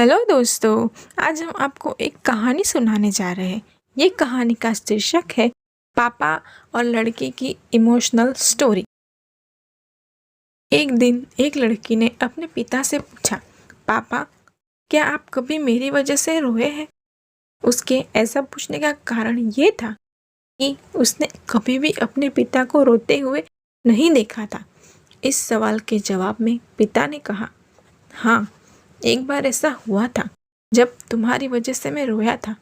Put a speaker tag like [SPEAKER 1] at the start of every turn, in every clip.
[SPEAKER 1] Hello दोस्तों, आज हम आपको एक कहानी सुनाने जा रहे हैं। ये कहानी का शीर्षक है पापा और लड़के की इमोशनल स्टोरी। एक दिन एक लड़की ने अपने पिता से पूछा, पापा, क्या आप कभी मेरी वजह से रोए हैं? उसके ऐसा पूछने का कारण ये था कि उसने कभी भी अपने पिता को रोते हुए नहीं देखा था। इस सवाल के जवाब में पिता ने कहा, हाँ, एक बार ऐसा हुआ था जब तुम्हारी वजह से मैं रोया था।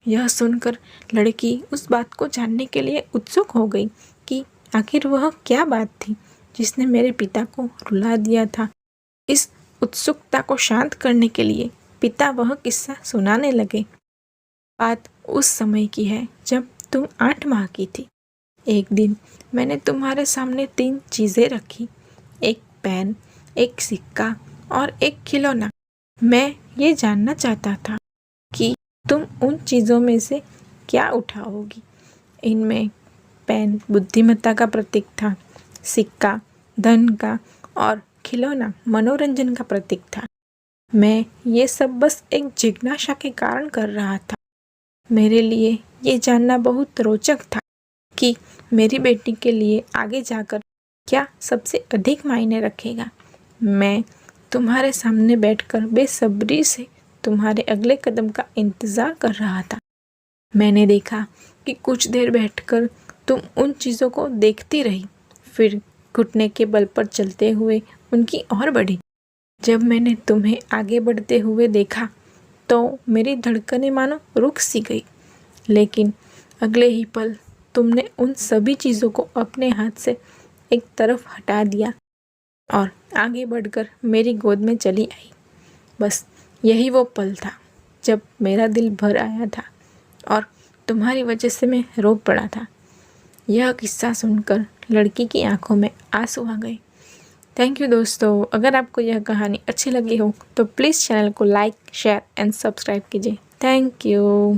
[SPEAKER 1] यह सुनकर लड़की उस बात को जानने के लिए उत्सुक हो गई कि आखिर वह क्या बात थी जिसने मेरे पिता को रुला दिया था। इस उत्सुकता को शांत करने के लिए पिता वह किस्सा सुनाने लगे। बात उस समय की है जब तुम 8 माह की थी। एक दिन मैंने तुम्हारे सामने 3 चीज़ें रखी, एक पेन, एक सिक्का और एक खिलौना। मैं ये जानना चाहता था कि तुम उन चीज़ों में से क्या उठाओगी। इनमें पेन बुद्धिमत्ता का प्रतीक था, सिक्का धन का और खिलौना मनोरंजन का प्रतीक था। मैं ये सब बस एक जिज्ञासा के कारण कर रहा था। मेरे लिए ये जानना बहुत रोचक था कि मेरी बेटी के लिए आगे जाकर क्या सबसे अधिक मायने रखेगा। मैं तुम्हारे सामने बैठकर बेसब्री से तुम्हारे अगले कदम का इंतज़ार कर रहा था। मैंने देखा कि कुछ देर बैठकर तुम उन चीज़ों को देखती रही, फिर घुटने के बल पर चलते हुए उनकी ओर बढ़ी। जब मैंने तुम्हें आगे बढ़ते हुए देखा तो मेरी धड़कनें मानो रुक सी गई, लेकिन अगले ही पल तुमने उन सभी चीज़ों को अपने हाथ से एक तरफ हटा दिया और आगे बढ़कर मेरी गोद में चली आई। बस यही वो पल था जब मेरा दिल भर आया था और तुम्हारी वजह से मैं रो पड़ा था। यह किस्सा सुनकर लड़की की आंखों में आंसू आ गए। थैंक यू दोस्तों। अगर आपको यह कहानी अच्छी लगी हो तो प्लीज़ चैनल को लाइक, शेयर एंड सब्सक्राइब कीजिए। Thank you.